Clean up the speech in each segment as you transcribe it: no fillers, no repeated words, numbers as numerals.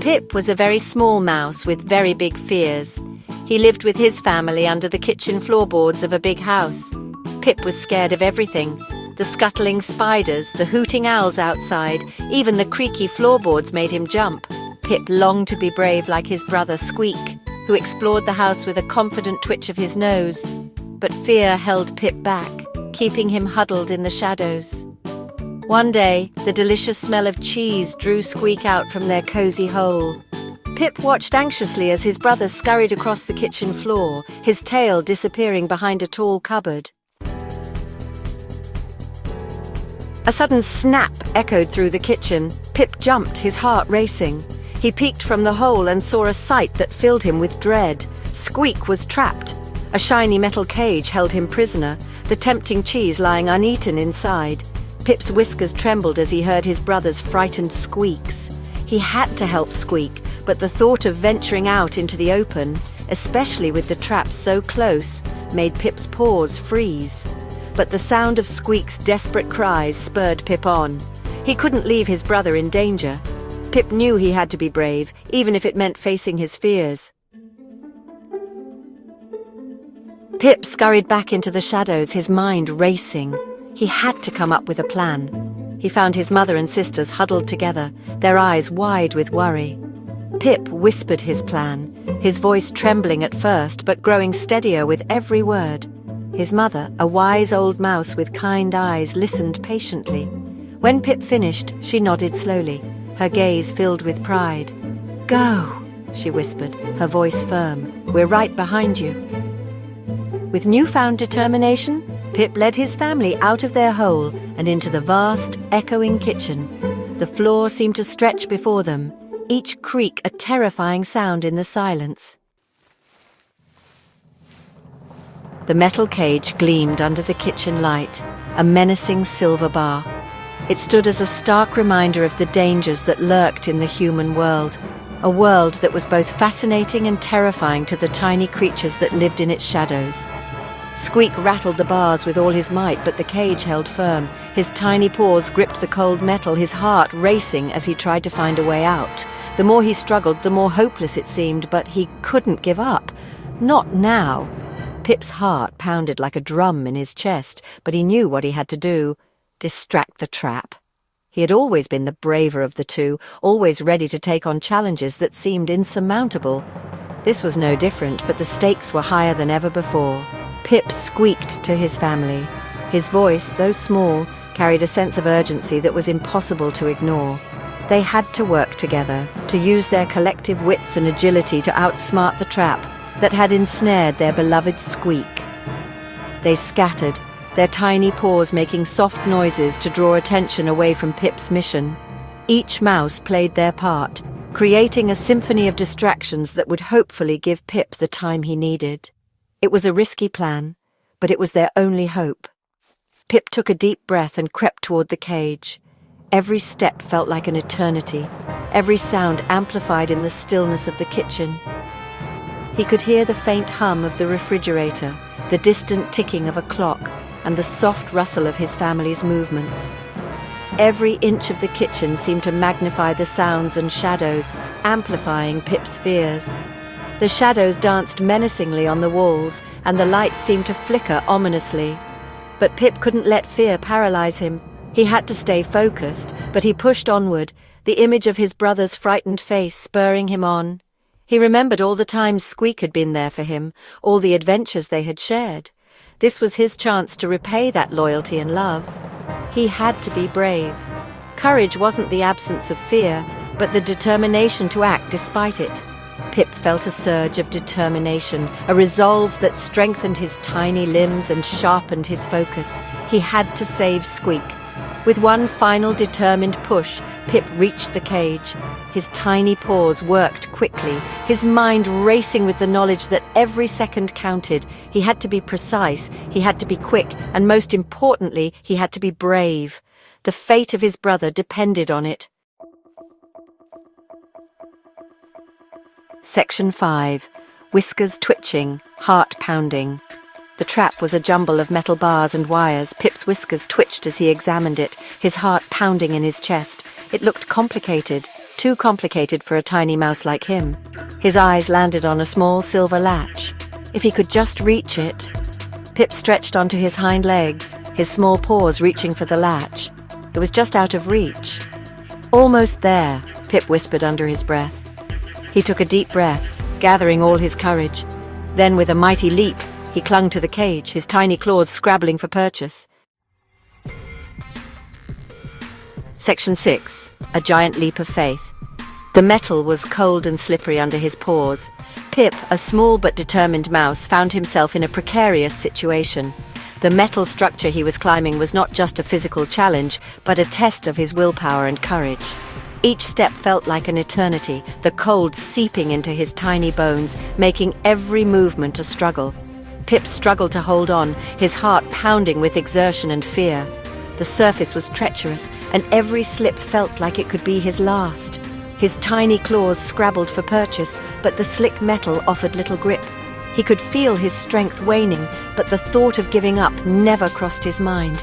Pip was a very small mouse with very big fears. He lived with his family under the kitchen floorboards of a big house. Pip was scared of everything. The scuttling spiders, the hooting owls outside, even the creaky floorboards made him jump. Pip longed to be brave like his brother Squeak, who explored the house with a confident twitch of his nose. But fear held Pip back, keeping him huddled in the shadows. One day, the delicious smell of cheese drew Squeak out from their cozy hole. Pip watched anxiously as his brother scurried across the kitchen floor, his tail disappearing behind a tall cupboard. A sudden snap echoed through the kitchen. Pip jumped, his heart racing. He peeked from the hole and saw a sight that filled him with dread. Squeak was trapped. A shiny metal cage held him prisoner, the tempting cheese lying uneaten inside. Pip's whiskers trembled as he heard his brother's frightened squeaks. He had to help Squeak, but the thought of venturing out into the open, especially with the trap so close, made Pip's paws freeze. But the sound of Squeak's desperate cries spurred Pip on. He couldn't leave his brother in danger. Pip knew he had to be brave, even if it meant facing his fears. Pip scurried back into the shadows, his mind racing. He had to come up with a plan. He found his mother and sisters huddled together, their eyes wide with worry. Pip whispered his plan, his voice trembling at first but growing steadier with every word. His mother, a wise old mouse with kind eyes, listened patiently. When Pip finished, she nodded slowly, her gaze filled with pride. "Go," she whispered, her voice firm. "We're right behind you." With newfound determination, Pip led his family out of their hole and into the vast, echoing kitchen. The floor seemed to stretch before them, each creak a terrifying sound in the silence. The metal cage gleamed under the kitchen light, a menacing silver bar. It stood as a stark reminder of the dangers that lurked in the human world, a world that was both fascinating and terrifying to the tiny creatures that lived in its shadows. Squeak rattled the bars with all his might, but the cage held firm. His tiny paws gripped the cold metal, his heart racing as he tried to find a way out. The more he struggled, the more hopeless it seemed, but he couldn't give up. Not now. Pip's heart pounded like a drum in his chest, but he knew what he had to do: distract the trap. He had always been the braver of the two, always ready to take on challenges that seemed insurmountable. This was no different, but the stakes were higher than ever before. Pip squeaked to his family. His voice, though small, carried a sense of urgency that was impossible to ignore. They had to work together, to use their collective wits and agility to outsmart the trap that had ensnared their beloved Squeak. They scattered, their tiny paws making soft noises to draw attention away from Pip's mission. Each mouse played their part, creating a symphony of distractions that would hopefully give Pip the time he needed. It was a risky plan, but it was their only hope. Pip took a deep breath and crept toward the cage. Every step felt like an eternity, every sound amplified in the stillness of the kitchen. He could hear the faint hum of the refrigerator, the distant ticking of a clock, and the soft rustle of his family's movements. Every inch of the kitchen seemed to magnify the sounds and shadows, amplifying Pip's fears. The shadows danced menacingly on the walls, and the lights seemed to flicker ominously. But Pip couldn't let fear paralyze him. He had to stay focused, but he pushed onward, the image of his brother's frightened face spurring him on. He remembered all the times Squeak had been there for him, all the adventures they had shared. This was his chance to repay that loyalty and love. He had to be brave. Courage wasn't the absence of fear, but the determination to act despite it. Pip felt a surge of determination, a resolve that strengthened his tiny limbs and sharpened his focus. He had to save Squeak. With one final determined push, Pip reached the cage. His tiny paws worked quickly, his mind racing with the knowledge that every second counted. He had to be precise, he had to be quick, and most importantly, he had to be brave. The fate of his brother depended on it. Section 5. Whiskers twitching, heart pounding. The trap was a jumble of metal bars and wires. Pip's whiskers twitched as he examined it, his heart pounding in his chest. It looked complicated, too complicated for a tiny mouse like him. His eyes landed on a small silver latch. If he could just reach it. Pip stretched onto his hind legs, his small paws reaching for the latch. It was just out of reach. "Almost there," Pip whispered under his breath. He took a deep breath, gathering all his courage. Then, with a mighty leap, he clung to the cage, his tiny claws scrabbling for purchase. Section 6. A giant leap of faith. The metal was cold and slippery under his paws. Pip, a small but determined mouse, found himself in a precarious situation. The metal structure he was climbing was not just a physical challenge, but a test of his willpower and courage. Each step felt like an eternity, the cold seeping into his tiny bones, making every movement a struggle. Pip struggled to hold on, his heart pounding with exertion and fear. The surface was treacherous, and every slip felt like it could be his last. His tiny claws scrabbled for purchase, but the slick metal offered little grip. He could feel his strength waning, but the thought of giving up never crossed his mind.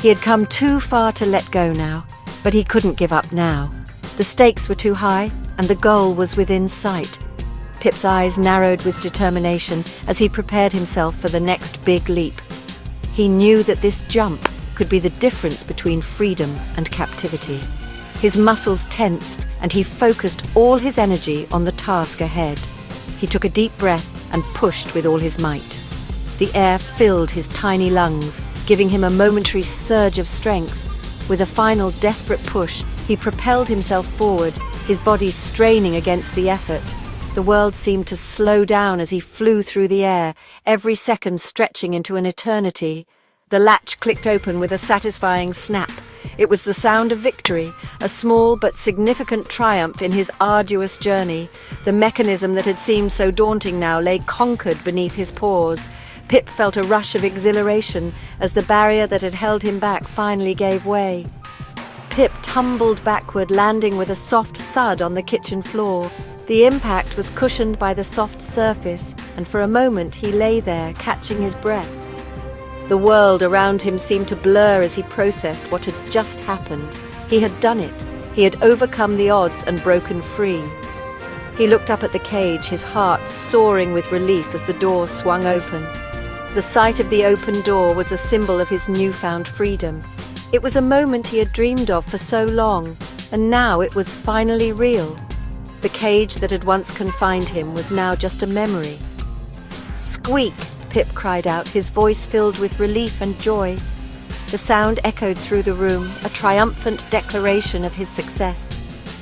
He had come too far to let go now, but he couldn't give up now. The stakes were too high, and the goal was within sight. Pip's eyes narrowed with determination as he prepared himself for the next big leap. He knew that this jump could be the difference between freedom and captivity. His muscles tensed, and he focused all his energy on the task ahead. He took a deep breath and pushed with all his might. The air filled his tiny lungs, giving him a momentary surge of strength. With a final desperate push, he propelled himself forward, his body straining against the effort. The world seemed to slow down as he flew through the air, every second stretching into an eternity. The latch clicked open with a satisfying snap. It was the sound of victory, a small but significant triumph in his arduous journey. The mechanism that had seemed so daunting now lay conquered beneath his paws. Pip felt a rush of exhilaration as the barrier that had held him back finally gave way. Pip tumbled backward, landing with a soft thud on the kitchen floor. The impact was cushioned by the soft surface, and for a moment he lay there, catching his breath. The world around him seemed to blur as he processed what had just happened. He had done it. He had overcome the odds and broken free. He looked up at the cage, his heart soaring with relief as the door swung open. The sight of the open door was a symbol of his newfound freedom. It was a moment he had dreamed of for so long, and now it was finally real. The cage that had once confined him was now just a memory. "Squeak!" Pip cried out, his voice filled with relief and joy. The sound echoed through the room, a triumphant declaration of his success.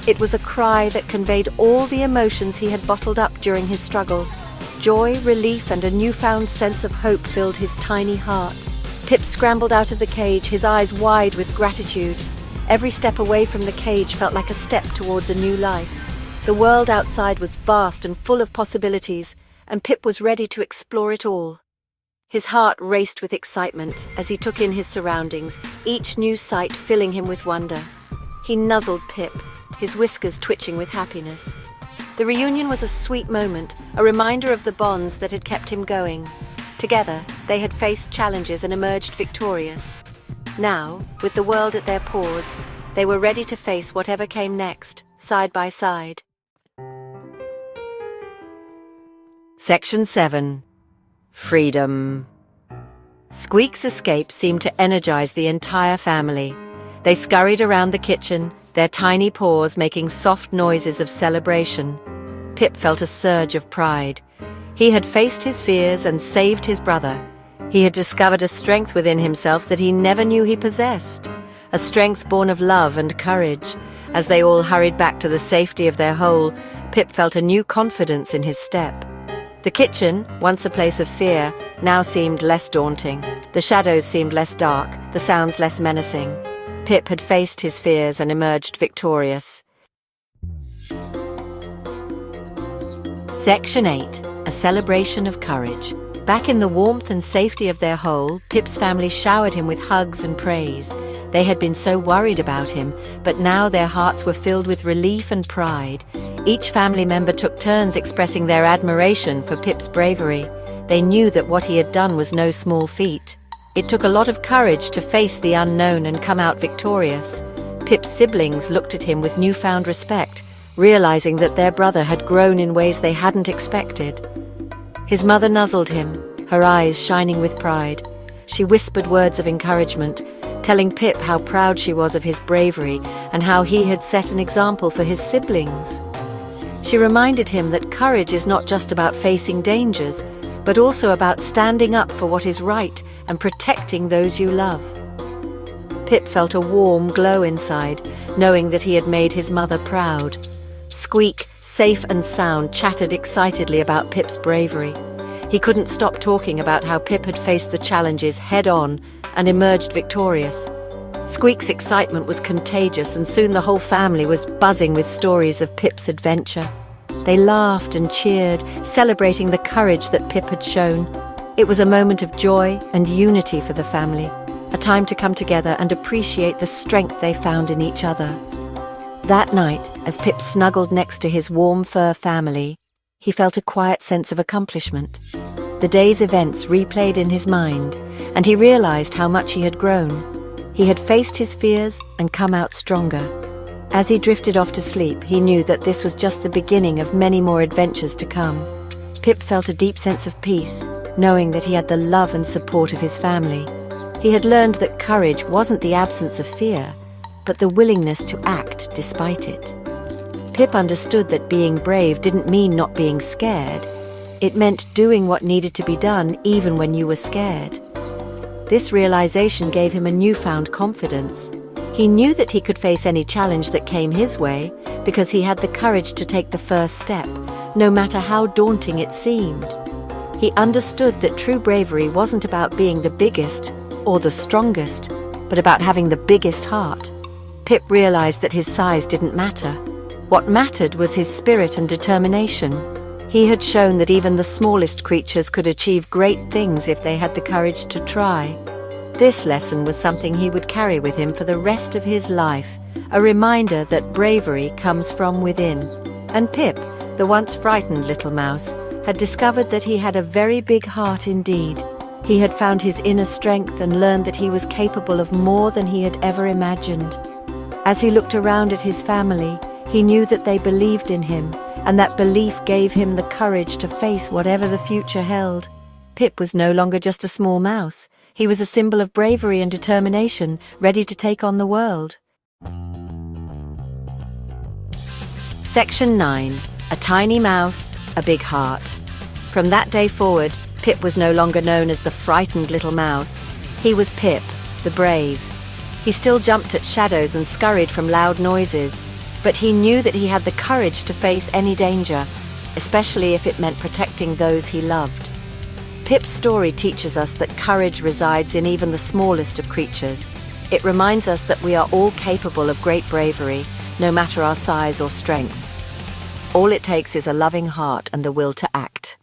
It was a cry that conveyed all the emotions he had bottled up during his struggle. Joy, relief, and a newfound sense of hope filled his tiny heart. Pip scrambled out of the cage, his eyes wide with gratitude. Every step away from the cage felt like a step towards a new life. The world outside was vast and full of possibilities, and Pip was ready to explore it all. His heart raced with excitement as he took in his surroundings, each new sight filling him with wonder. He nuzzled Pip, his whiskers twitching with happiness. The reunion was a sweet moment, a reminder of the bonds that had kept him going. Together, they had faced challenges and emerged victorious. Now, with the world at their paws, they were ready to face whatever came next, side by side. Section 7. Freedom. Squeak's escape seemed to energize the entire family. They scurried around the kitchen, their tiny paws making soft noises of celebration. Pip felt a surge of pride. He had faced his fears and saved his brother. He had discovered a strength within himself that he never knew he possessed, a strength born of love and courage. As they all hurried back to the safety of their hole, Pip felt a new confidence in his step. The kitchen, once a place of fear, now seemed less daunting. The shadows seemed less dark, the sounds less menacing. Pip had faced his fears and emerged victorious. Section 8. A celebration of courage. Back in the warmth and safety of their hole, Pip's family showered him with hugs and praise. They had been so worried about him, but now their hearts were filled with relief and pride. Each family member took turns expressing their admiration for Pip's bravery. They knew that what he had done was no small feat. It took a lot of courage to face the unknown and come out victorious. Pip's siblings looked at him with newfound respect, realizing that their brother had grown in ways they hadn't expected. His mother nuzzled him, her eyes shining with pride. She whispered words of encouragement, telling Pip how proud she was of his bravery and how he had set an example for his siblings. She reminded him that courage is not just about facing dangers, but also about standing up for what is right and protecting those you love. Pip felt a warm glow inside, knowing that he had made his mother proud. Squeak, safe and sound, chattered excitedly about Pip's bravery. He couldn't stop talking about how Pip had faced the challenges head-on and emerged victorious. Squeak's excitement was contagious, and soon the whole family was buzzing with stories of Pip's adventure. They laughed and cheered, celebrating the courage that Pip had shown. It was a moment of joy and unity for the family, a time to come together and appreciate the strength they found in each other. That night, as Pip snuggled next to his warm fur family, he felt a quiet sense of accomplishment. The day's events replayed in his mind, and he realized how much he had grown. He had faced his fears and come out stronger. As he drifted off to sleep, he knew that this was just the beginning of many more adventures to come. Pip felt a deep sense of peace, knowing that he had the love and support of his family. He had learned that courage wasn't the absence of fear, but the willingness to act despite it. Pip understood that being brave didn't mean not being scared. It meant doing what needed to be done even when you were scared. This realization gave him a newfound confidence. He knew that he could face any challenge that came his way because he had the courage to take the first step, no matter how daunting it seemed. He understood that true bravery wasn't about being the biggest or the strongest, but about having the biggest heart. Pip realized that his size didn't matter. What mattered was his spirit and determination. He had shown that even the smallest creatures could achieve great things if they had the courage to try. This lesson was something he would carry with him for the rest of his life, a reminder that bravery comes from within. And Pip, the once frightened little mouse, had discovered that he had a very big heart indeed. He had found his inner strength and learned that he was capable of more than he had ever imagined. As he looked around at his family, he knew that they believed in him, and that belief gave him the courage to face whatever the future held. Pip was no longer just a small mouse. He was a symbol of bravery and determination, ready to take on the world. Section 9. A tiny mouse, a big heart. From that day forward, Pip was no longer known as the frightened little mouse. He was Pip, the brave. He still jumped at shadows and scurried from loud noises, but he knew that he had the courage to face any danger, especially if it meant protecting those he loved. Pip's story teaches us that courage resides in even the smallest of creatures. It reminds us that we are all capable of great bravery, no matter our size or strength. All it takes is a loving heart and the will to act.